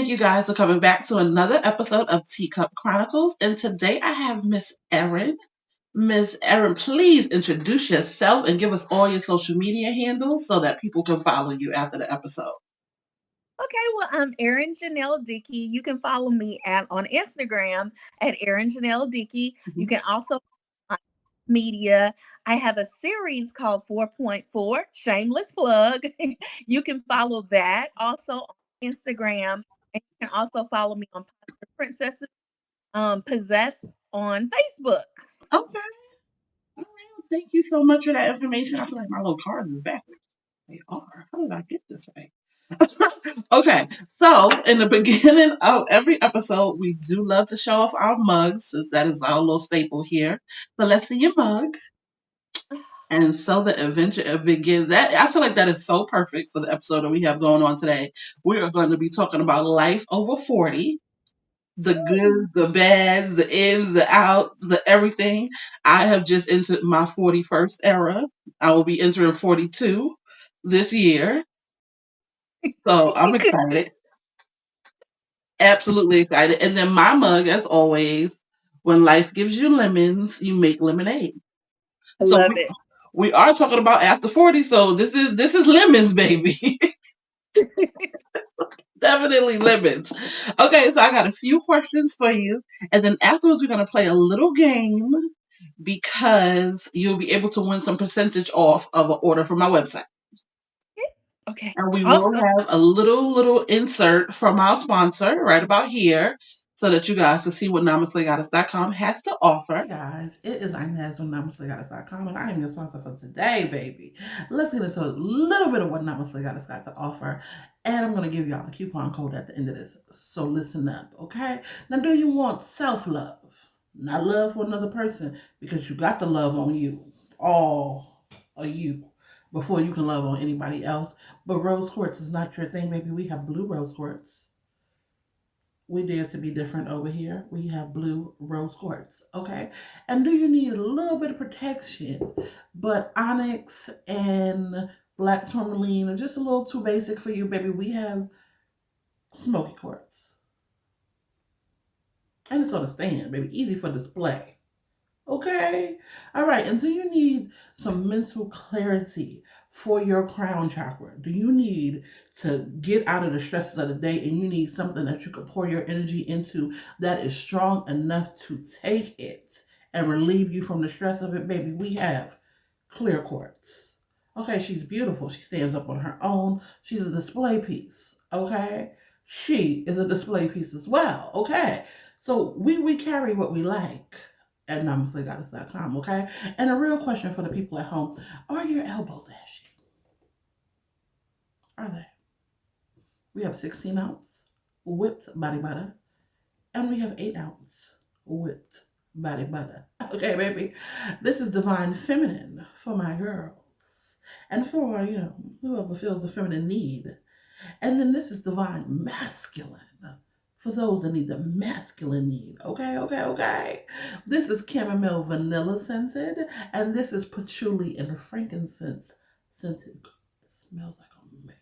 Thank you guys for coming back to another episode of Teacup Chronicles. And today I have Miss Erin. Miss Erin, please introduce yourself and give us all your social media handles so that people can follow you after the episode. Okay, well, I'm Erin Janelle Dickey. You can follow me on Instagram at Erin Janelle Dickey. You Mhm. can also on media. I have a series called 4.4, shameless plug. You can follow that also on Instagram. And you can also follow me on Positive Princesses Possess on Facebook. Okay. All right. Well, thank you so much for that information. I feel like my little cards is backwards. They are. How did I get this way? Okay, so in the beginning of every episode, we do love to show off our mugs, since that is our little staple here. So let's see your mug. And so the adventure begins. That I feel like that is so perfect for the episode that we have going on today. We are going to be talking about life over 40, the good, the bad, the ins, the outs, the everything. I have just entered my 41st era. I will be entering 42 this year. So I'm You could excited. Absolutely excited. And then my mug, as always, when life gives you lemons, you make lemonade. So love it. we are talking about after 40, so this is lemons, baby. Definitely lemons. Okay, so I got a few questions for you, and then afterwards we're gonna play a little game because you'll be able to win some percentage off of an order from my website. Okay, And we will awesome. have a little insert from our sponsor right about here so that you guys can see what Namaslaygoddess.com has to offer. Hey guys, it is Inez from Namaslaygoddess.com, and I am your sponsor for today, baby. Let's get into a little bit of what Namaslaygoddess got to offer, and I'm going to give y'all a coupon code at the end of this. So listen up, okay? Now, do you want self-love? Not love for another person, because you got the love on you. All of you. Before you can love on anybody else. But rose quartz is not your thing, baby. We have blue rose quartz. We dare to be different over here. We have blue rose quartz, okay? And do you need a little bit of protection? But onyx and black tourmaline are just a little too basic for you, baby. We have smoky quartz. And it's on a stand, baby. Easy for display. Okay. All right. And do you need some mental clarity for your crown chakra? Do you need to get out of the stresses of the day and you need something that you can pour your energy into that is strong enough to take it and relieve you from the stress of it, baby? We have clear quartz. Okay. She's beautiful. She stands up on her own. She's a display piece. Okay. She is a display piece as well. Okay. So we carry what we like at namaslaygoddess.com, okay? And a real question for the people at home: are your elbows ashy? Are they? We have 16-ounce whipped body butter, and we have 8-ounce whipped body butter. Okay, baby. This is divine feminine for my girls. And for, whoever feels the feminine need. And then this is divine masculine for those that need the masculine need. Okay, okay, okay. This is chamomile vanilla scented, and this is patchouli and frankincense scented. It smells like a man.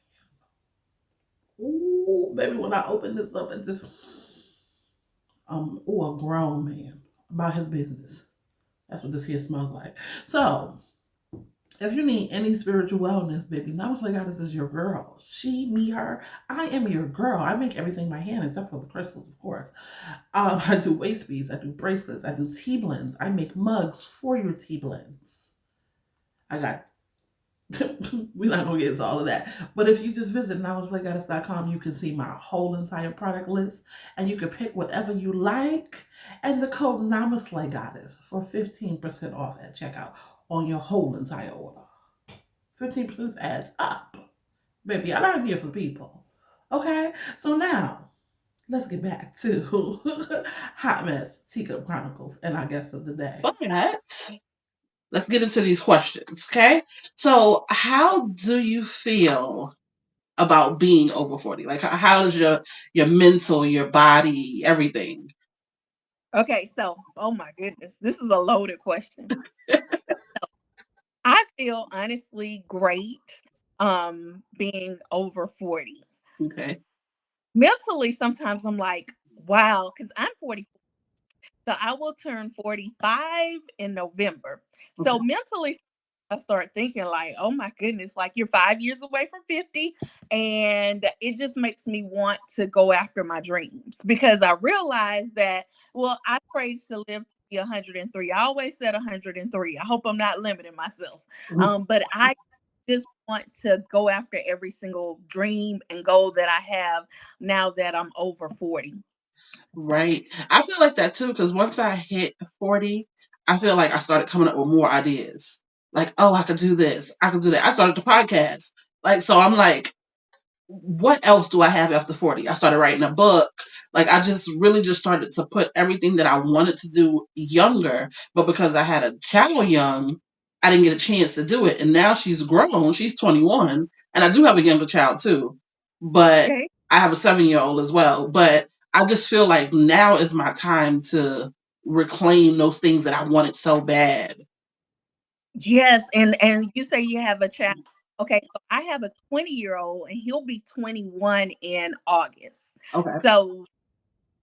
Ooh, baby, when I open this up, it's just, a grown man about his business. That's what this here smells like. So, if you need any spiritual wellness, baby, Namaste Goddess is your girl. She, me, her. I am your girl. I make everything by hand except for the crystals, of course. I do waist beads. I do bracelets. I do tea blends. I make mugs for your tea blends. I got. We're not gonna get into all of that. But if you just visit namaslaygoddess.com, you can see my whole entire product list, and you can pick whatever you like. And the code Namaslaygoddess for 15% off at checkout on your whole entire order. 15% adds up. Baby, I'm here for the people. Okay? So now, let's get back to Hot Mess Teacup Chronicles and our guest of the day. But let's get into these questions, okay? So, how do you feel about being over 40? Like, how is your mental, your body, everything? Okay, so oh my goodness, this is a loaded question. I feel honestly great being over 40. Okay. mentally, sometimes I'm like, wow, because I'm 40. So I will turn 45 in November. Okay. So mentally, I start thinking like, oh my goodness, like you're 5 years away from 50. And it just makes me want to go after my dreams because I realize that, well, I prayed to live to be 103. I always said 103. I hope I'm not limiting myself. But I just want to go after every single dream and goal that I have now that I'm over 40. Right. I feel like that too, because once I hit 40, I feel like I started coming up with more ideas. Like, oh, I could do this. I could do that. I started the podcast. Like, so I'm like, what else do I have after 40? I started writing a book. Like, I just really just started to put everything that I wanted to do younger. But because I had a child young, I didn't get a chance to do it. And now she's grown. She's 21. And I do have a younger child too. But Okay. I have a 7-year old as well. But I just feel like now is my time to reclaim those things that I wanted so bad. Yes, and you say you have a child. Okay, so I have a 20-year-old and he'll be 21 in August. Okay. So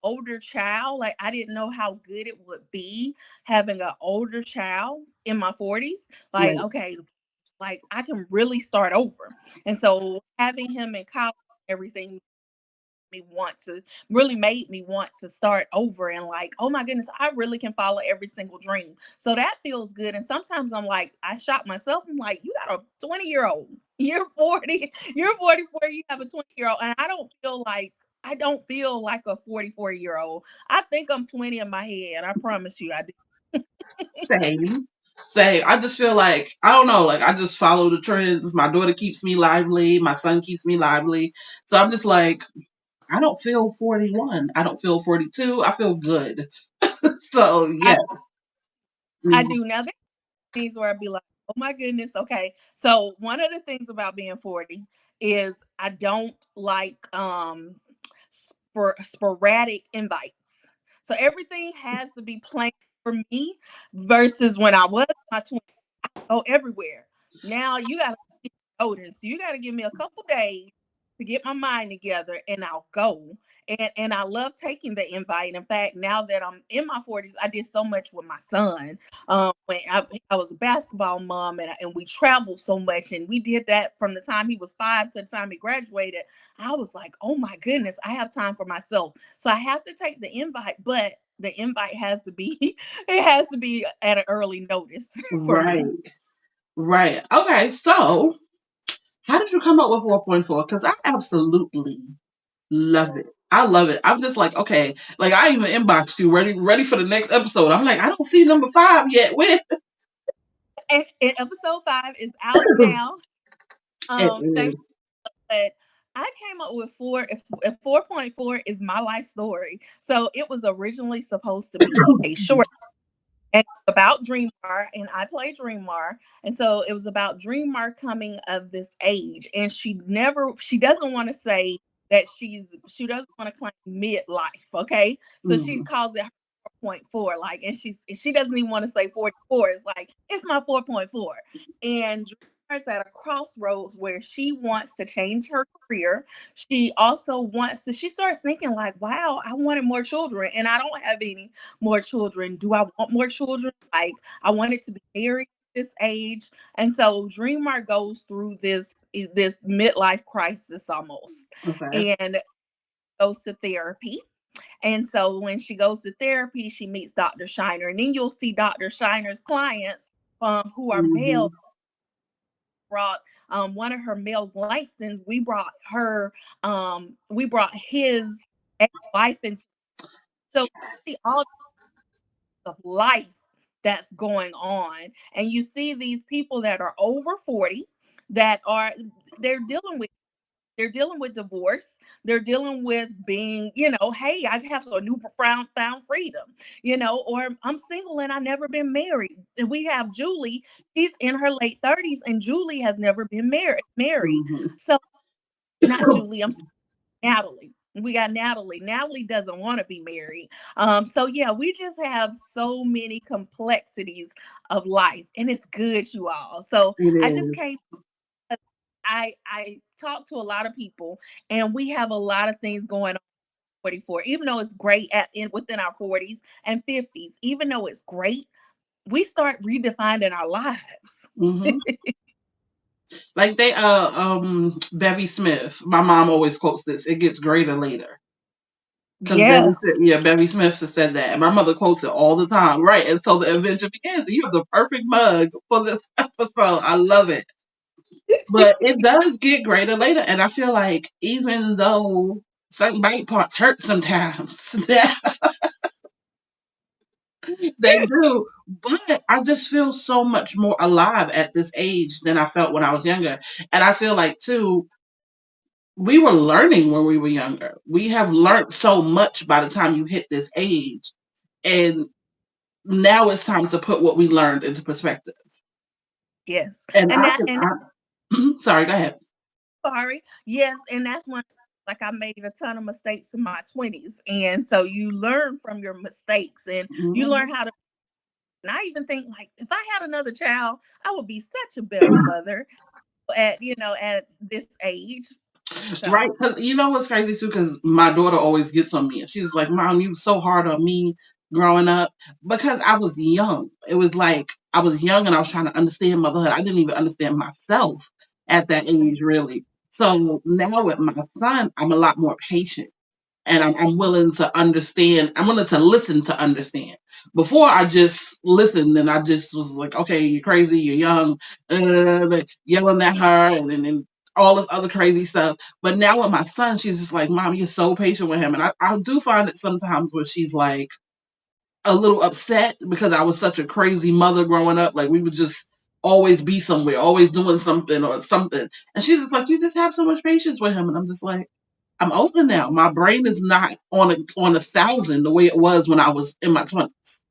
older child, like I didn't know how good it would be having an older child in my 40s. Like, Right. okay, like I can really start over. And so having him in college, everything me want to really made me want to start over and like, oh my goodness, I really can follow every single dream. So that feels good. And sometimes I'm like, I shock myself. I'm like, you got a 20-year-old. You're 40, you're 44, you have a 20-year-old. And I don't feel like a 44-year-old. I think I'm 20 in my head. I promise you I do. Same. Same. I just feel like, I don't know, like I just follow the trends. My daughter keeps me lively. My son keeps me lively. So I'm just like, I don't feel 41. I don't feel 42. I feel good. So I, yeah. I Mhm. do. Now there's things where I'd be like, oh my goodness, okay. So one of the things about being 40 is I don't like sporadic invites. So everything has to be planned for me versus when I was in my 20s, I go everywhere. Now you gotta notice. You got to give me a couple days to get my mind together and I'll go. And I love taking the invite. In fact, now that I'm in my 40s, I did so much with my son. When I was a basketball mom and we traveled so much and we did that from the time he was 5 to the time he graduated. I was like, oh my goodness, I have time for myself. So I have to take the invite, but the invite has to be it has to be at an early notice for me. Right. Right. Okay. So how did you come up with 4.4? Because I absolutely love it. I love it. I'm just like, okay, like I even inboxed you ready for the next episode. I'm like, I don't see number 5 yet. With And episode 5 is out now. it Thank is. but I came up with if 4.4 is my life story. So it was originally supposed to be a short and about Dreamer, and I play Dreamer, and so it was about Dreamer coming of this age, and she doesn't want to say that she doesn't want to claim midlife, okay? So she Mhm. calls it 4.4, like, and she doesn't even want to say 44. It's like it's my 4.4, and Dreamer's at a crossroads where she wants to change her career. She also wants to. She starts thinking like, wow, I wanted more children, and I don't have any more children? Do I want more children? Like I wanted to be married at this age. And so Dreamer goes through this midlife crisis almost Okay. and goes to therapy. And so when she goes to therapy, she meets Dr. Shiner. And then you'll see Dr. Shiner's clients who are male Mhm. brought one of her males Langston's we brought his ex-wife into so see all of life that's going on and you see these people that are over 40 that are they're dealing with they're dealing with divorce. They're dealing with being, hey, I have a new found freedom, or I'm single and I've never been married. And we have Julie, she's in her late 30s and Julie has never been married. Mhm. So not Julie, I'm Natalie. We got Natalie. Natalie doesn't want to be married. So yeah, we just have so many complexities of life, and it's good, you all. So It I just is. came I talk to a lot of people, and we have a lot of things going on. 44, even though it's great at in within our 40s and 50s, even though it's great, we start redefining our lives. Hmm. Like they Bevy Smith. My mom always quotes this. It gets greater later. Because Yes. Bevy Smith has said that, and my mother quotes it all the time, right? And so the adventure begins. You have the perfect mug for this episode. I love it. But it does get greater later, and I feel like even though certain bite parts hurt sometimes, they do. But I just feel so much more alive at this age than I felt when I was younger, and I feel like too. We were learning when we were younger. We have learned so much by the time you hit this age, and now it's time to put what we learned into perspective. Yes. And And that and sorry, go ahead. sorry. Yes, and that's one, like, I made a ton of mistakes in my 20s, and so you learn from your mistakes, and you learn Mhm. how to, and I even think, like, if I had another child, I would be such a better mother at, at this age. Right, So, because you know what's crazy too, because my daughter always gets on me, and she's like, "Mom, you were so hard on me growing up because I was young. It was like I was young and I was trying to understand motherhood. I didn't even understand myself at that age, really. So now with my son, I'm a lot more patient and I'm willing to understand. I'm willing to listen to understand. Before I just listened and I just was like, okay, you're crazy, you're young, yelling at her and all this other crazy stuff. But now with my son, she's just like, Mom, you're so patient with him. And I do find it sometimes where she's like a little upset because I was such a crazy mother growing up. Like we would just always be somewhere, always doing something or something. And she's just like, you just have so much patience with him. And I'm just like, I'm older now. My brain is not on 1,000 the way it was when I was in my 20s.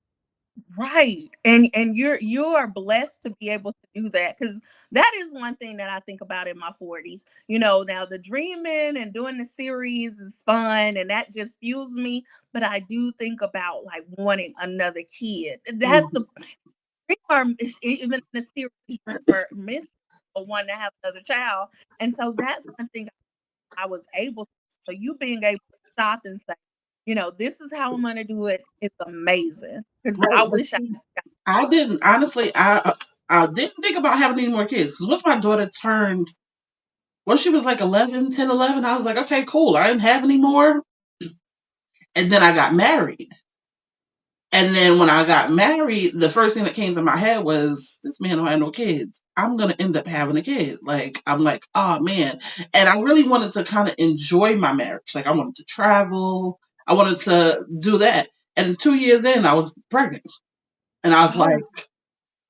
right. And you are blessed to be able to do that, cuz that is one thing that I think about in my 40s. Now the dreaming and doing the series is fun and that just fuels me, but I do think about like wanting another kid. That's the Mhm. dream, or even in the series or miss one to have another child. And so that's one thing I was able to. So you being able to stop and say, this is how I'm gonna do it. It's amazing. Because Right, I but wish I see, I didn't honestly. I didn't think about having any more kids because once my daughter turned, once she was like 11, 10, 11, I was like, okay, cool. I didn't have any more, and then I got married. And then when I got married, the first thing that came to my head was, this man don't have no kids. I'm gonna end up having a kid. Like I'm like, oh man. And I really wanted to kind of enjoy my marriage. Like I wanted to travel. I wanted to do that. And 2 years in, I was pregnant. And oh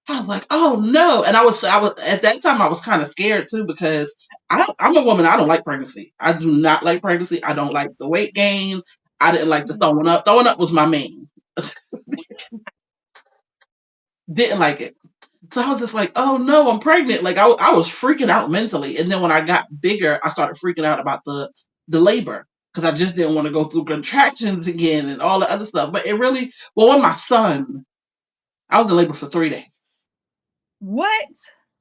I was like, oh no. And I was at that time I was kind of scared too because I'm a woman. I don't like pregnancy. I do not like pregnancy. I don't like the weight gain. I didn't like the mm, throwing up. Throwing up was my main. Didn't like it. So I was just like, oh no, I'm pregnant. Like I was freaking out mentally. And then when I got bigger, I started freaking out about the labor because I just didn't want to go through contractions again and all the other stuff. But it really, well, when my son, I was in labor for 3 days. what?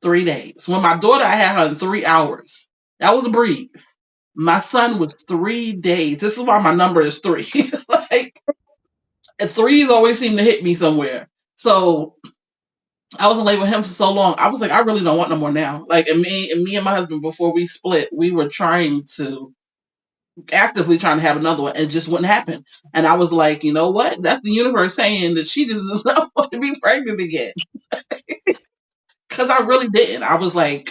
3 days. When my daughter, I had her in 3 hours. That was a breeze. My son was 3 days. This is why my number is three. Like, and threes always seem to hit me somewhere. So I was in labor with him for so long. I was like, I really don't want no more now. Like, and my husband, before we split, we were actively trying to have another one. It just wouldn't happen. And I was like, you know what? That's the universe saying that she just does not want to be pregnant again. Because I really didn't. I was like,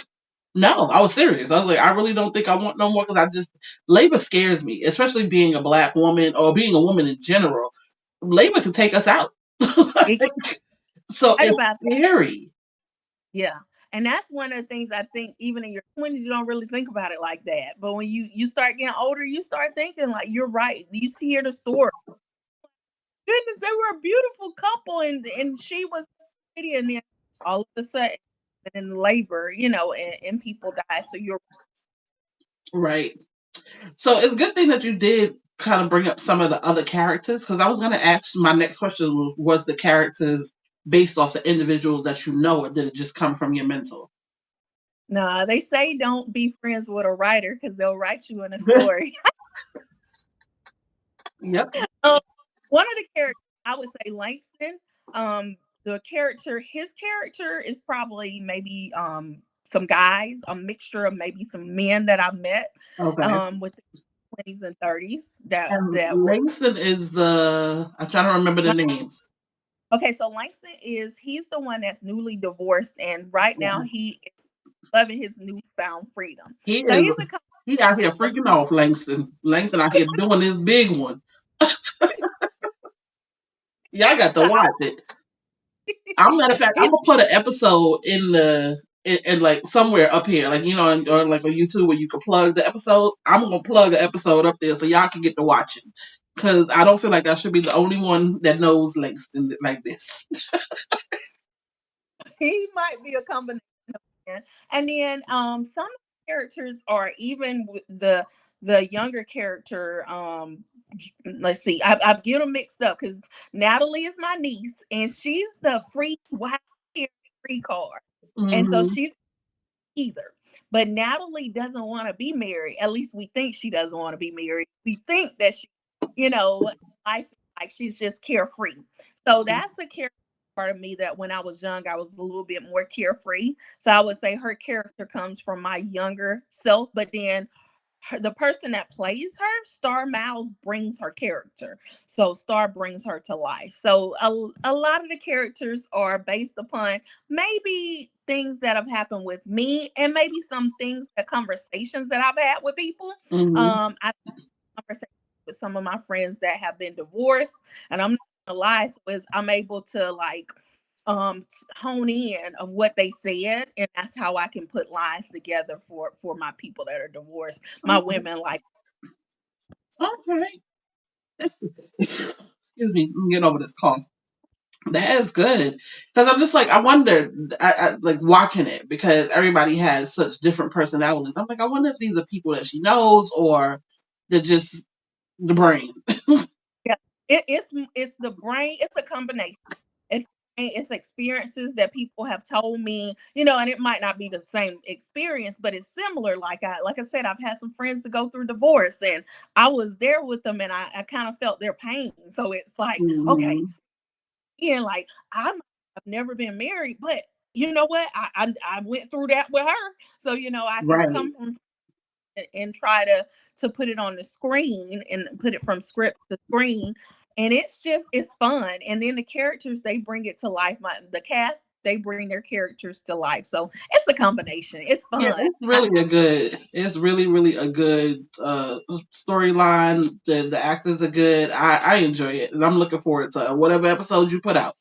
no, I was serious. I was like, I really don't think I want no more because labor scares me, especially being a black woman or being a woman in general. Labor can take us out. It can So right it's about that. scary. Yeah. And that's one of the things I think even in your 20s, you don't really think about it like that. But when you start getting older, you start thinking like you're right. You see here the story. Goodness, they were a beautiful couple and she was pretty, and then all of a sudden in labor, and people die. So you're Right. So it's a good thing that you did kind of bring up some of the other characters because I was going to ask my next question was the characters based off the individuals that you know, or did it just come from your mental? Nah, they say don't be friends with a writer because they'll write you in a story. Yep. Um, one of the characters, I would say Langston. The character, his character is probably maybe some guys, a mixture of maybe some men that I've met Okay. with the 20s and 30s that And that were Langston is the, I'm trying to remember the names. okay. So Langston he's the one that's newly divorced, and right now Yeah. he is loving his newfound freedom. He So is, he out here of freaking off, Langston. Langston out here doing this big one. Y'all got to watch it. I'm matter of fact, I'm it's gonna put an episode in in like somewhere up here, like or like on YouTube where you can plug the episodes. I'm gonna plug an episode up there so y'all can get to watching. Cause I don't feel like I should be the only one that knows Langston like this. he might be a combination. And then some characters are even with the younger character. Let's see, I've get them mixed up because Natalie is my niece, and she's the free wild free card, and so Hmm. she's either. But Natalie doesn't want to be married. At least we think she doesn't want to be married. We think that she, you know, life like she's just carefree. So that's a character part of me that when I was young, I was a little bit more carefree. So I would say her character comes from my younger self, but then the person that plays her, Star Miles, brings her character. So Star brings her to life. So a lot of the characters are based upon maybe things that have happened with me and maybe some things, the conversations that I've had with people. Hmm. I conversation with some of my friends that have been divorced, and I'm not gonna lie, so is I'm able to like hone in of what they said, and that's how I can put lines together for my people that are divorced, my Okay. women like Okay. Excuse me. I'm getting over this cough. That is good because I'm just like I wonder, like watching it because everybody has such different personalities. I'm like I wonder if these are people that she knows or they're just the brain. yeah, it's the brain, it's a combination. It's experiences that people have told me, and it might not be the same experience, but it's similar. Like I said, I've had some friends to go through divorce, and I was there with them, and I kind of felt their pain. So it's like, okay, Hmm. like I've never been married, but you know what? I went through that with her, so I can Right. come from and try to put it on the screen and put it from script to screen, and it's fun. And then the characters, they bring it to life. The cast, they bring their characters to life, so it's a combination. It's Yeah, fun. it's really a good. It's really a good storyline. The actors are good. I enjoy it, and I'm looking forward to whatever episode you put out,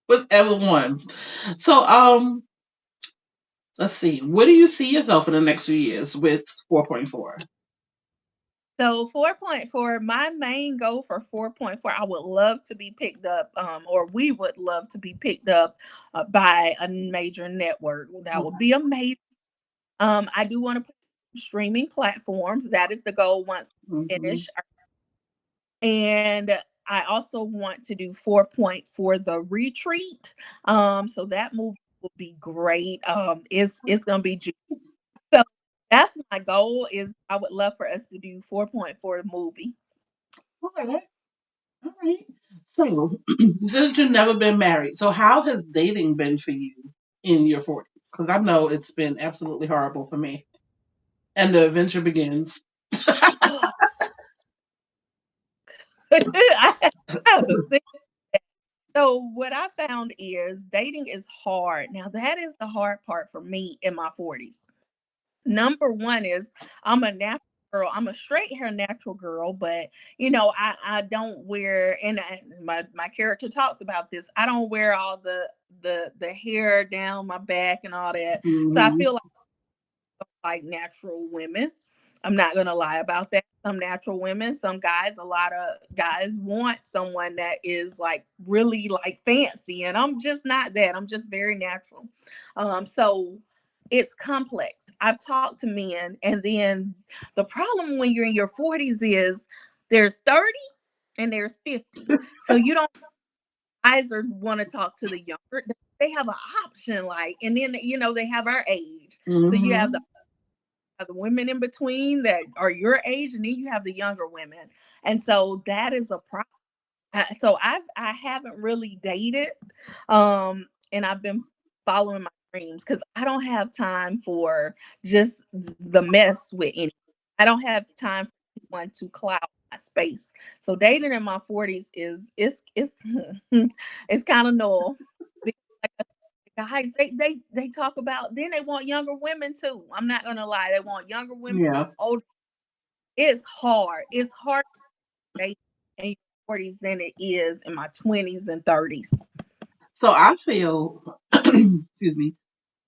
whichever one. So let's see. Where do you see yourself in the next few years with 4.4? So 4.4, my main goal for 4.4, I would love to be picked up, or we would love to be picked up by a major network. That would be amazing. I do want to put streaming platforms. That is the goal once we Mm-hmm. finish. And I also want to do 4.4 the retreat. So that movie will be great. It's gonna be so that's my goal is I would love for us to do 4.4 movie. Okay. All right. So, since you've never been married, so how has dating been for you in your 40s? Because I know it's been absolutely horrible for me. And the adventure begins. I have to think. So what I found is dating is hard. Now that is the hard part for me in my 40s. Number one is I'm a natural girl. I'm a straight hair natural girl, but I don't wear, and my character talks about this. I don't wear all the hair down my back and all that. So I Hmm. feel like natural women. I'm not gonna lie about that. Some natural women, some guys, a lot of guys want someone that is like really like fancy, and I'm just not that. I'm just very natural. So it's complex. I've talked to men, and then the problem when you're in your 40s is there's 30 and there's 50. So you don't guys are want to talk to the younger. They have an option, like, and then they have our age. So you have Hmm. the women in between that are your age, and then you have the younger women, and so that is a problem. So I haven't really dated, and I've been following my dreams because I don't have time for just the mess with any. I don't have time for anyone to cloud my space. So dating in my 40s is it's it's kind of null. Because, like, the guys they talk about, then they want younger women too. I'm not gonna lie, they want younger women, Yeah. older. It's hard. It's hard to date in your 40s than it is in my 20s and 30s. So I feel, excuse me,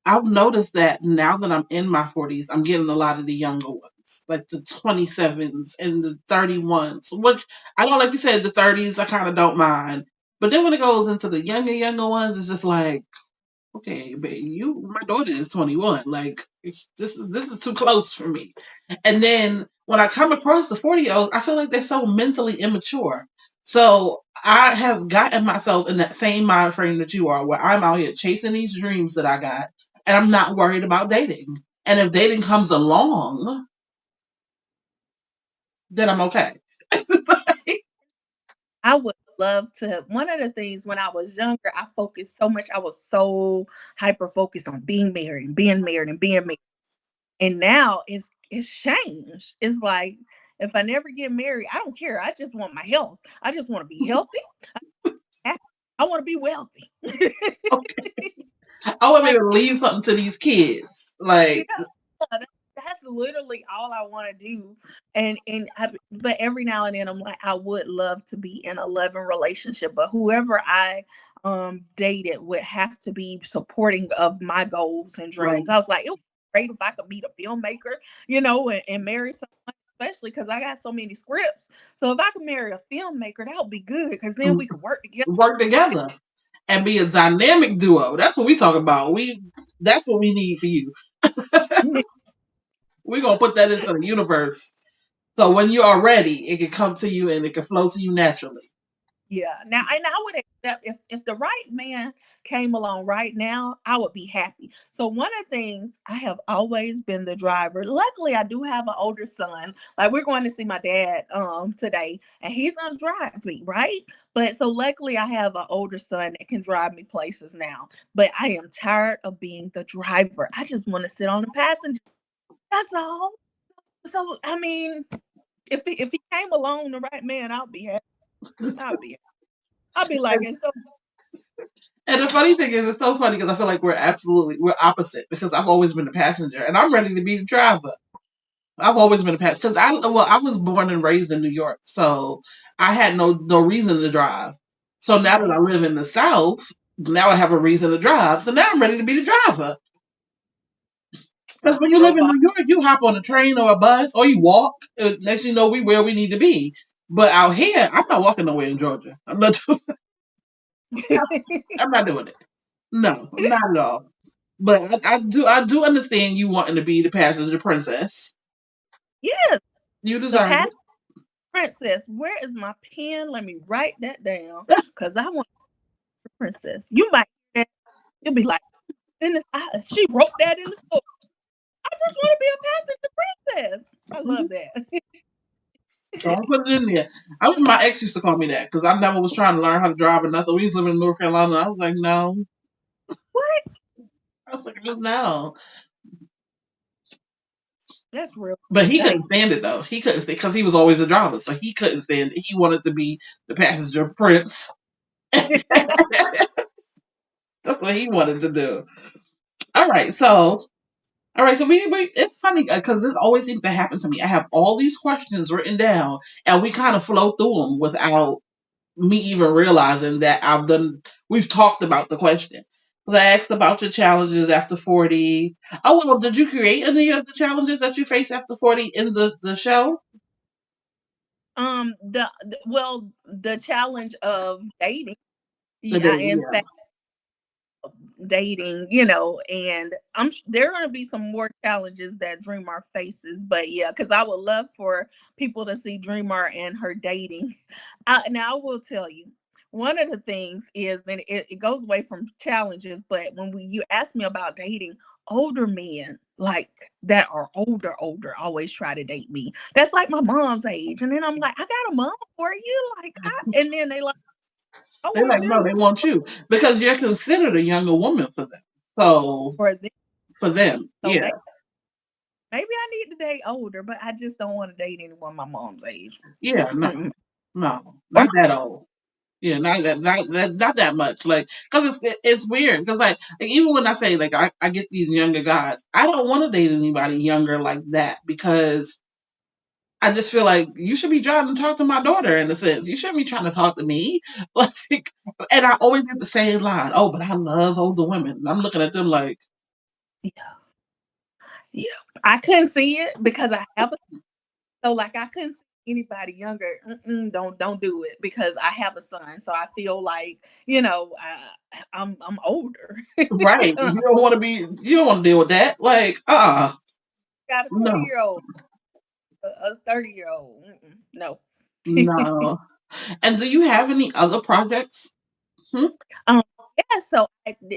I've noticed that now that I'm in my 40s, I'm getting a lot of the younger ones, like the 27s and the 31s, which I don't, like you said, the 30s, I kind of don't mind. But then when it goes into the younger ones, it's just like, okay, but my daughter is 21. Like, this is too close for me. And then when I come across the 40-year-olds, I feel like they're so mentally immature. So I have gotten myself in that same mind frame that you are, where I'm out here chasing these dreams that I got, and I'm not worried about dating. And if dating comes along, then I'm okay. I would love to. One of the things when I was younger, I focused so much. I was so hyper focused on being married and being married and being married. And now it's changed. It's like, if I never get married, I don't care. I just want my health. I just want to be healthy. I want to be wealthy. I want to be Like, able to leave something to these kids. yeah, Like, that's literally all I want to do. But every now and then I'm like, I would love to be in a loving relationship, but whoever I dated would have to be supporting of my goals and right. dreams. I was like, it would be great if I could meet a filmmaker, and marry someone, especially because I got so many scripts. So if I could marry a filmmaker, that would be good because then we could work together. Work together and be a dynamic duo. That's what we talk about. That's what we need for you. We're gonna put that into the universe. So when you are ready, it can come to you and it can flow to you naturally. Yeah. Now, and I would accept if the right man came along right now, I would be happy. So one of the things, I have always been the driver. Luckily, I do have an older son. Like, we're going to see my dad today, and he's gonna drive me, right? But so luckily, I have an older son that can drive me places now. But I am tired of being the driver. I just want to sit on the passenger. That's all. So I mean, if he came along the right man, I'll be happy. I'll be I'll be like, and so And the funny thing is, it's so funny because I feel like we're opposite because I've always been the passenger and I'm ready to be the driver. I've always been a passenger because I was born and raised in New York, so I had no reason to drive. So now that yeah. I live in the South, now I have a reason to drive. So now I'm ready to be the driver. Because I when you live drove in all New York, you hop on a train or a bus or you walk. Next thing you know, we where we need to be. But out here, I'm not walking nowhere in Georgia. I'm not doing it. No, not at all. But I do understand you wanting to be the passenger princess. Yes, You the deserve past princess. Where is my pen? Let me write that down it. because I want the princess. You might you'll be like, goodness, she wrote that in the story. I just want to be a passenger princess. I love that. So I put it in there. My ex used to call me that because I never was trying to learn how to drive or nothing. We used to live in North Carolina. I was like, no. What? I was like, no. That's real. But he That couldn't stand it though. He couldn't stand because he was always a driver, so he couldn't stand it. He wanted to be the passenger prince. That's what he wanted to do. All right, so we it's funny because this always seems to happen to me. I have all these questions written down, and we kind of flow through them without me even realizing that we've talked about the question. Because I asked about your challenges after 40. Oh, well, did you create any of the challenges that you face after 40 in the show? well, the challenge of dating. The Yeah, dating, in yeah. fact, dating, and there are going to be some more challenges that Dreamer faces, but yeah, because I would love for people to see Dreamer and her dating. Now I will tell you, one of the things is, and it goes away from challenges, but when you ask me about dating older men, like that are older, always try to date me. That's like my mom's age. And then I'm like, I got a mom for you. Like, and then they like, I They're want like, no, you they want you because you're considered a younger woman for them. So for this. for them, So yeah, maybe I need to date older, but I just don't want to date anyone my mom's age. yeah, no, Mm-mm. no, Or not that old. Yeah, not that much. Like, cause it's weird. Cause like even when I say like I get these younger guys, I don't want to date anybody younger like that because I just feel like you should be trying to talk to my daughter in a sense. You shouldn't be trying to talk to me. Like, and I always get the same line. Oh, but I love older women. And I'm looking at them like, yeah, yeah. I couldn't see it because I have a so like I couldn't see anybody younger. Don't do it because I have a son. So I feel like I'm older. right? Uh, You don't want to be. You don't want to deal with that. Like, got a 20 no, year old, a 30-year old. No. no. And do you have any other projects? Hmm? Um, yeah, so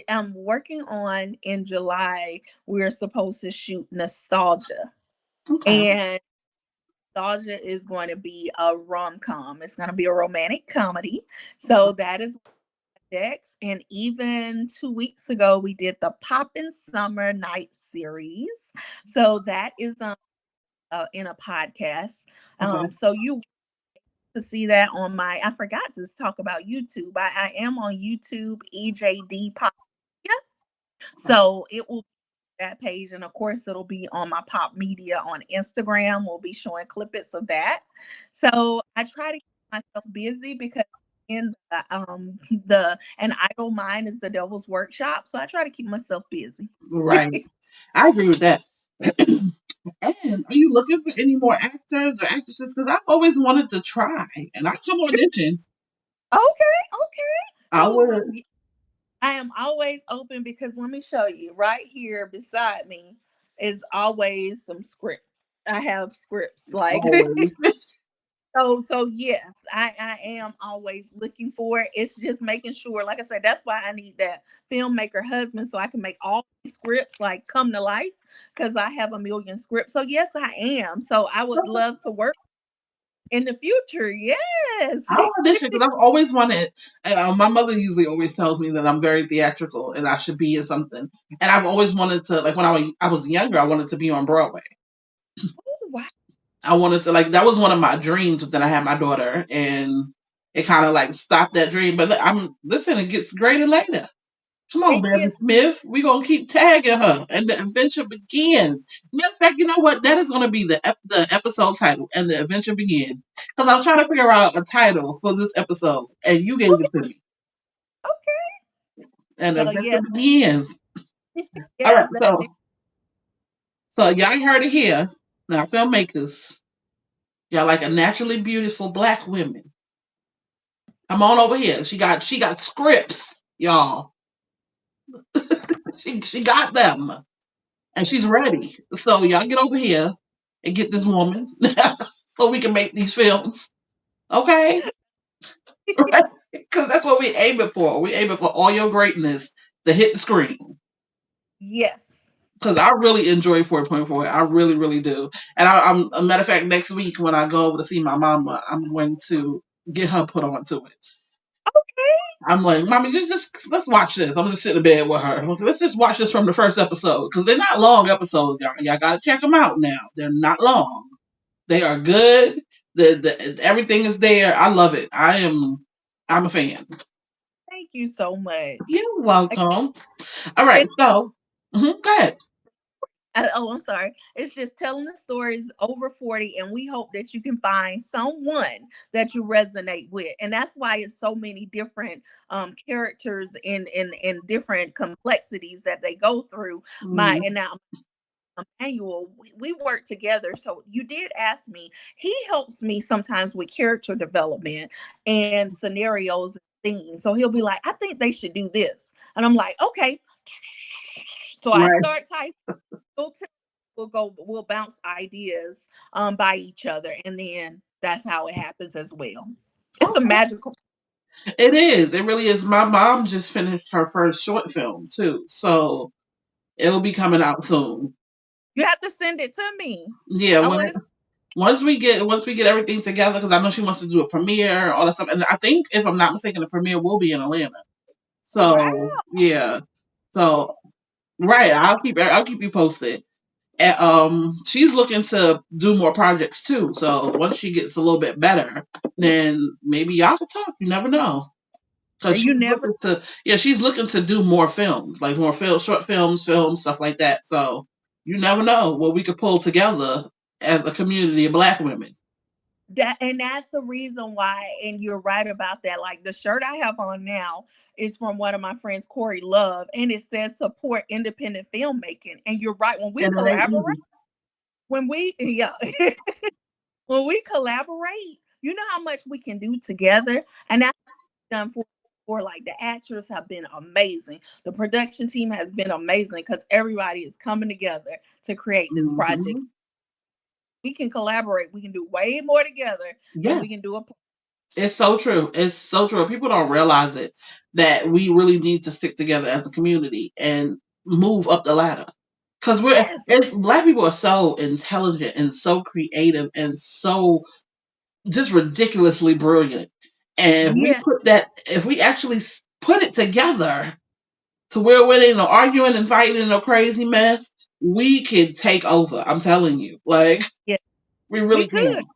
I'm working on in July. We're supposed to shoot nostalgia, Okay, and nostalgia is going to be a rom com. It's going to be a romantic comedy. So that is Dex. And even 2 weeks ago, we did the Poppin' Summer Night series. So that is in a podcast. okay, So you to see that on my, I forgot to talk about YouTube. I am on YouTube, EJD Pop. Yeah. okay. So it will be that page. And of course, it'll be on my Pop Media on Instagram. We'll be showing clippets of that. So I try to keep myself busy because in the an idle mind is the devil's workshop. So I try to keep myself busy. Right. I agree with that. And are you looking for any more actors or actresses? Because I've always wanted to try, and I come audition. Okay, okay. I So would. I am always open because let me show you right here beside me is always some script. I have scripts like Always. so yes, I am always looking for it. It's just making sure, like I said, that's why I need that filmmaker husband so I can make all these scripts like come to life because I have a million scripts. So yes, I am. So I would love to work in the future. Yes. I'll audition because I've always wanted. My mother usually always tells me that I'm very theatrical and I should be in something. And I've always wanted to, like when I was younger, I wanted to be on Broadway. Oh, wow. I wanted to like that was one of my dreams. But then I had my daughter, and it kind of like stopped that dream. But I'm listen, it gets greater later. Come on, It Beverly gets Smith. We're going to keep tagging her and the adventure begins. Matter of fact, you know what? That is going to be the episode title and the adventure begins. Because I was trying to figure out a title for this episode and you gave it to me. okay. And the So adventure yes, begins. All right. yes, that So y'all heard it here. Now, filmmakers, y'all like a naturally beautiful black women. Come on over here. She got scripts, y'all. She got them. And she's ready. So y'all get over here and get this woman so we can make these films. Okay? Right? Because that's what we aiming for. We aiming for all your greatness to hit the screen. yes. Because I really enjoy 4.4. I really, really do. And I'm a matter of fact, next week when I go over to see my mama, I'm going to get her put on to it. Okay. I'm like, Mommy, just let's watch this. I'm gonna sit in bed with her. Let's just watch this from the first episode because they're not long episodes, y'all. Y'all gotta check them out now. They're not long. They are good. The everything is there. I love it. I'm a fan. Thank you so much. You're Like, welcome. All right, and so go ahead. oh, I'm sorry. It's just telling the stories over 40, and we hope that you can find someone that you resonate with. And that's why it's so many different characters in different complexities that they go through. My Mm, and now Emmanuel, we work together. So you did ask me. He helps me sometimes with character development and scenarios and things. So he'll be like, I think they should do this. And I'm like, okay. So I right. start typing. We'll, t- we'll bounce ideas by each other. And then that's how it happens as well. It's a Okay. magical. It is. It really is. My mom just finished her first short film too, so it'll be coming out soon. You have to send it to me. Yeah, I when want to. once we get everything together, because I know she wants to do a premiere, all that stuff, and I think if I'm not mistaken, the premiere will be in Atlanta. Wow. So yeah, so right, I'll keep you posted. And, she's looking to do more projects too. So once she gets a little bit better, then maybe y'all can talk. You never know. Cause You never. she's looking to do more films, like more short films, stuff like that. So you never know what we could pull together as a community of Black women. That's the reason why, and you're right about that. Like the shirt I have on now is from one of my friends, Corey Love, and it says support independent filmmaking. And you're right. When we And it ain't collaborate, easy. yeah, when we collaborate, you know how much we can do together. And that's done for like the actors have been amazing. The production team has been amazing because everybody is coming together to create this project. Hmm. We can collaborate. We can do way more together than Yeah, we can do a. it's so true. It's so true. People don't realize it that we really need to stick together as a community and move up the ladder. Because Yes. it's Black people are so intelligent and so creative and so just ridiculously brilliant. And Yeah. if we actually put it together to where we're ain't no arguing and fighting in no crazy mess, we can take over. I'm telling you, like Yeah. we We really could. can.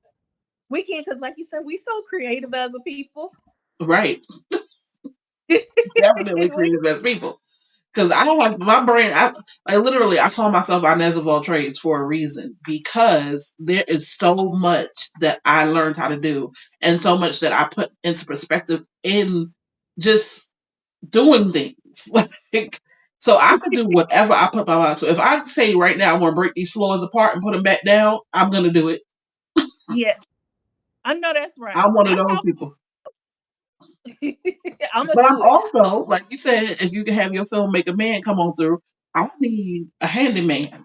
We can because like you said, we so creative as a people. Right, definitely we creative as people. Because I have my brain, I call myself Inez of all trades for a reason. Because there is so much that I learned how to do, and so much that I put into perspective in just doing things. Like, so I could do whatever I put my mind to. If I say right now I want to break these floors apart and put them back down, I'm gonna do it. Yes. I know that's I'm right. one of That's those how people. I'm gonna But I'm do it. also, like you said, if you can have your filmmaker man come on through, I need a handyman.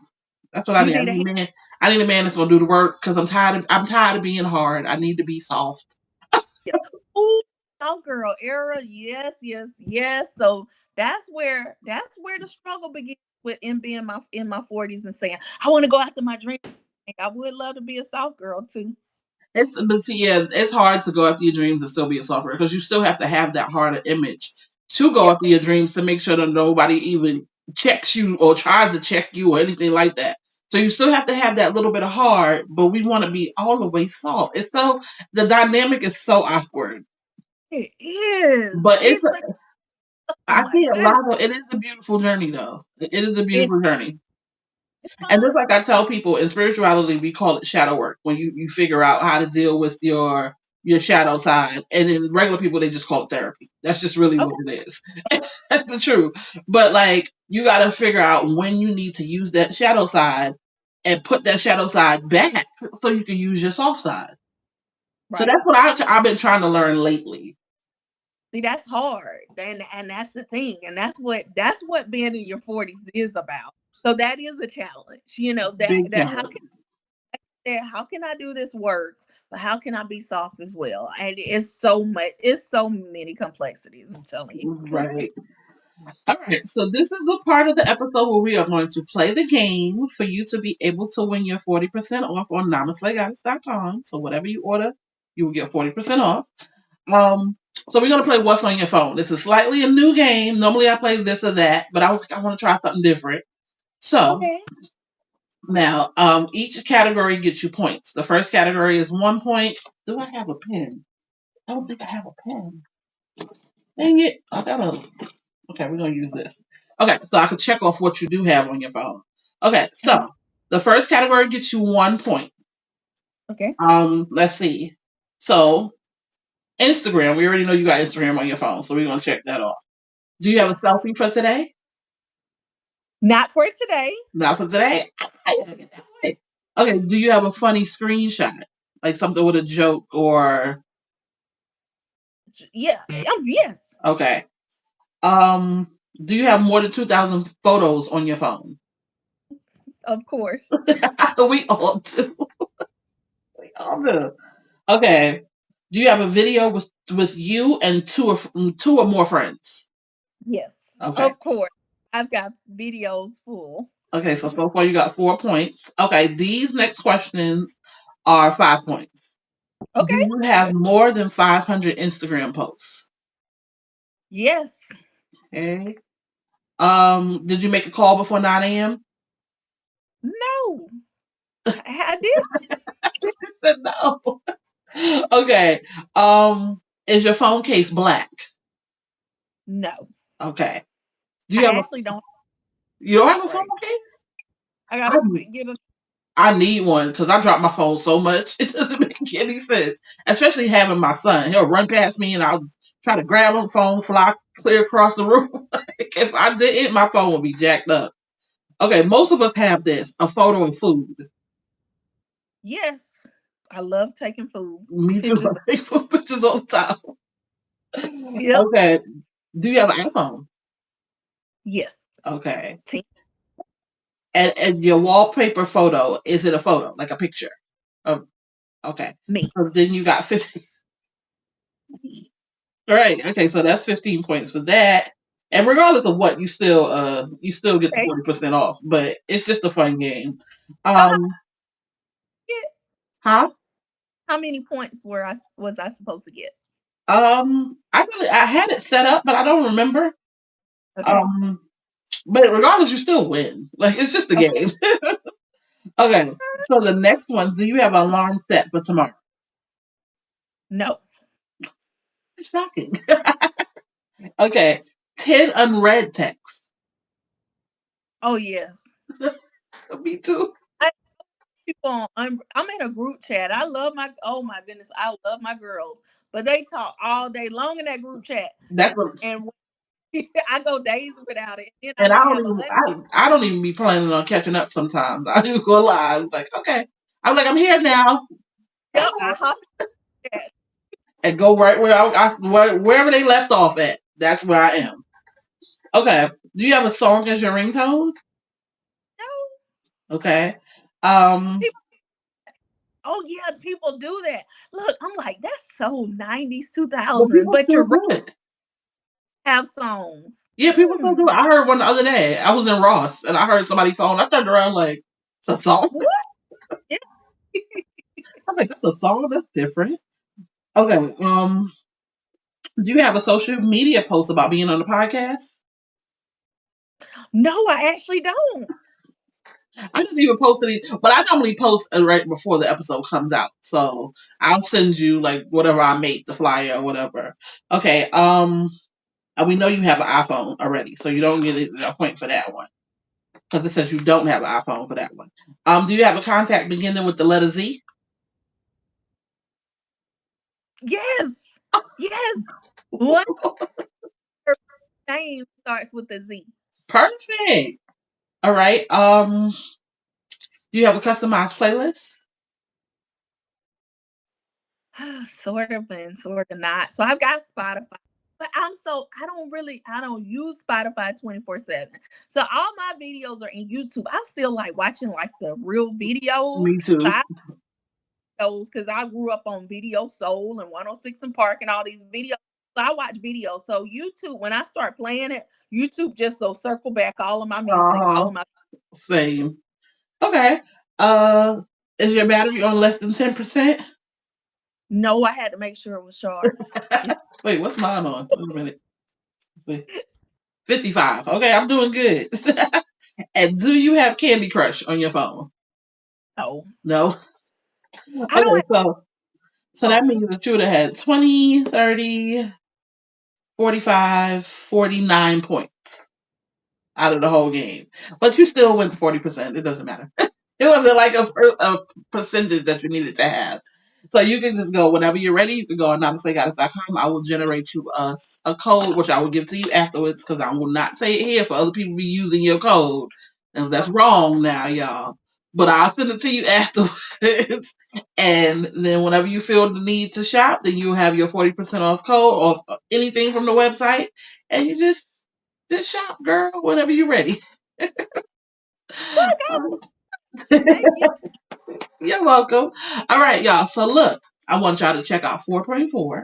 That's what I You need. I need a need hand. a man. I need a man that's gonna do the work because I'm tired of being hard. I need to be soft. Ooh, oh girl era. Yes, yes, yes. So that's where the struggle begins with in being my in my 40s and saying, I want to go after my dream. I would love to be a soft girl too. But see, yeah, it's hard to go after your dreams and still be a software because you still have to have that harder image to go Yeah. after your dreams to make sure that nobody even checks you or tries to check you or anything like that. So you still have to have that little bit of hard, but we want to be all the way soft. It's so the dynamic is so awkward, It is. but It's like, oh I my can't goodness. lie though. It is a beautiful journey though. It is a It beautiful journey. And just is. like I tell people in spirituality, we call it shadow work when you figure out how to deal with your shadow side. And in regular people, they just call it therapy. That's just really what Okay. it is. That's the truth. But like, you got to figure out when you need to use that shadow side and put that shadow side back so you can use your soft side. So Right. that's what I've been trying to learn lately. See, that's hard. And that's the thing. And that's what being in your 40s is about. So that is a challenge. That Big that how challenge. can how can I do this work, but how can I be soft as well? And it's so many complexities, I'm telling you. Right. All right, so this is the part of the episode where we are going to play the game for you to be able to win your 40% off on Namaslaygoddess.com. So whatever you order, you will get 40% off. So we're gonna play What's on Your Phone. This is slightly a new game. Normally I play this or that, but I was like, I want to try something different. So Okay. now, each category gets you points. The first category is 1 point. Do I have a pen? I don't think I have a pen. Dang it! I got a Okay, we're gonna use this. Okay, so I can check off what you do have on your phone. Okay, Okay. so the first category gets you 1 point. Okay. Let's see. So Instagram, we already know you got Instagram on your phone, so we're gonna check that off. Do you have a Yes. selfie for today? Not for today. Not for today. I gotta get that way. Okay, do you have a funny screenshot, like something with a joke or Yeah. Yes. okay? Um, do you have more than 2,000 photos on your phone? Of course. We all do. We all do. Okay. Do you have a video with you and two or more friends? Yes, Okay. of course. I've got videos full. Okay, so far you got 4 points. Okay, these next questions are 5 points. Do Okay. you have more than 500 Instagram posts? Yes. Okay. Did you make a call before 9 a.m.? No. I did. Said no. Okay. Is your phone case black? No. Okay. Do I you have a actually don't you don't have a phone right. case? I I gotta need, get them. I need one because I drop my phone so much it doesn't make any sense. Especially having my son, he'll run past me and I'll try to grab him, phone fly clear across the room. If I didn't, my phone would be jacked up. Okay, most of us have this a photo of food. Yes. I love taking food Me too. pictures. I take food pictures all the time. Yep. Okay. Do you have an iPhone? Yes. Okay. Team And your wallpaper photo, is it a photo, like a picture? Of, okay. me. So then you got 15. Right. Okay, so that's 15 points for that. And regardless of what, you still get the Okay. 40% off, but it's just a fun game. Oh, how, Um, huh? how many points was I supposed to get? I had it set up, but I don't remember. Okay. Um, but regardless, you still win. Like it's just a Okay. game. Okay. So the next one, do you have an alarm set for tomorrow? No. It's shocking. Okay. 10 unread texts. Oh yes. Me too. I people I'm in a group chat. I love my oh my goodness, I love my girls. But they talk all day long in that group chat. That's what And I go days without it. Then I and I might don't have a even lunch. I don't even be planning on catching up sometimes. I just go live. It's like, okay. I'm like, I'm here now. Yep, I hop in chat. And go right wherever they left off at. That's where I am. Okay. Do you have a song as your ringtone? No, Okay. Um, people, oh yeah, people do that. Look, I'm like, that's so 90s, but 2000, people but still you're right, do it. have songs. Yeah, people still do Hmm. it. I heard one the other day. I was in Ross and I heard somebody phone. I turned around like, it's a song. What? Yeah. I was like, that's a song. That's different. Okay. Do you have a social media post about being on the podcast? No, I actually don't. I didn't even post any, but I normally post right before the episode comes out. So I'll send you like whatever I make, the flyer or whatever. Okay. And we know you have an iPhone already, so you don't get a point for that one because it says you don't have an iPhone for that one. Do you have a contact beginning with the letter Z? Yes. Yes. What name starts with a Z? Perfect. All right. Do you have a customized playlist? Sort of and sort of not. So I've got Spotify, but I don't use Spotify 24/7. So all my videos are in YouTube. I still like watching like the real videos. Me So too. I those because I grew up on Video Soul and 106 and Park and all these videos. So I watch videos. So YouTube, when I start playing it, YouTube just so circle back all of my music, all Uh-huh. of my Same. Okay. Uh, is your battery on less than 10%? no, I had to make sure it was charged. It's Wait, what's mine on? Wait a minute. Let's see. 55. Okay, I'm doing good. And do you have Candy Crush on your phone? no. No. I don't Okay, have so that phone. means that you would have had 20, 30, 45, 49 points out of the whole game. But you still went to 40%. It doesn't matter. It wasn't like a percentage that you needed to have. So you can just go whenever you're ready. You can go on Namaslaygoddess.com. I will generate you a code, which I will give to you afterwards because I will not say it here for other people to be using your code. And that's wrong now, y'all. But I'll send it to you afterwards. And then whenever you feel the need to shop, then you have your 40% off code or anything from the website. And you just shop, girl, whenever you're ready. Thank you. You're welcome. All right, y'all. So look. I want y'all to check out 4.4.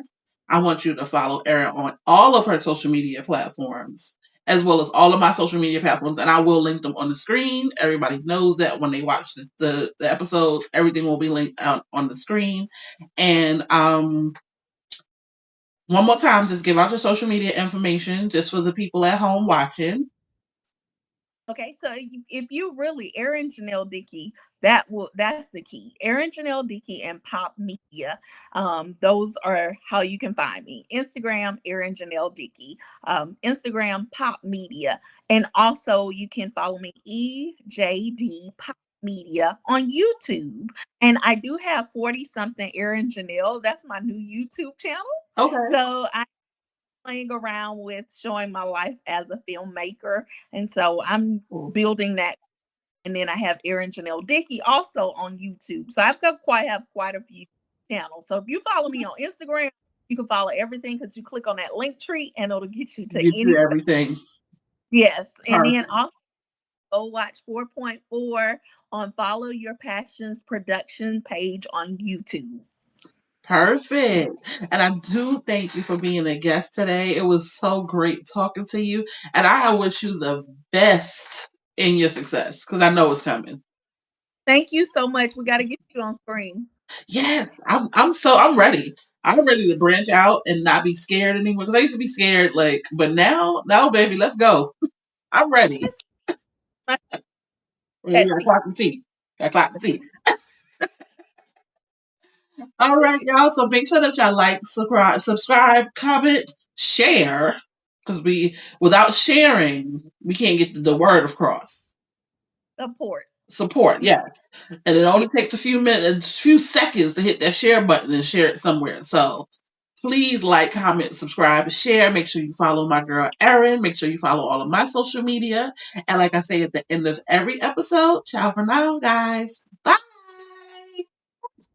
I want you to follow Erin on all of her social media platforms, as well as all of my social media platforms, and I will link them on the screen. Everybody knows that when they watch the episodes, everything will be linked out on the screen. And one more time, just give out your social media information just for the people at home watching. Okay, so if you really Erin Janelle Dickey, that's the key. Erin Janelle Dickey and Pop Media. Those are how you can find me. Instagram, Erin Janelle Dickey. Instagram, Pop Media. And also you can follow me EJD Pop Media on YouTube. And I do have 40 something Erin Janelle. That's my new YouTube channel. Okay. So I playing around with showing my life as a filmmaker. And so I'm Cool. building that. And then I have Erin Janelle Dickey also on YouTube. So I've got quite a few channels. So if you follow me on Instagram, you can follow everything because you click on that link tree and it'll get you to Get any you stuff. everything. Yes. And then Perfect. also go watch 4.4 on Follow Your Passions production page on YouTube. Perfect. And I do thank you for being a guest today. It was so great talking to you. And I wish you the best in your success because I know it's coming. Thank you so much. We got to get you on screen. Yes, I'm ready. I'm ready to branch out and not be scared anymore. Because I used to be scared, like, but now, baby, let's go. I'm ready. Yes. My We pet gotta tea. clock the tea. Gotta clock the tea. All right, y'all. So make sure that y'all like, subscribe, comment, share. Because without sharing, we can't get the word across. Support. Support, yes. And it only Yeah. takes a few minutes, few seconds to hit that share button and share it somewhere. So please like, comment, subscribe, share. Make sure you follow my girl Erin. Make sure you follow all of my social media. And like I say at the end of every episode, ciao for now, guys.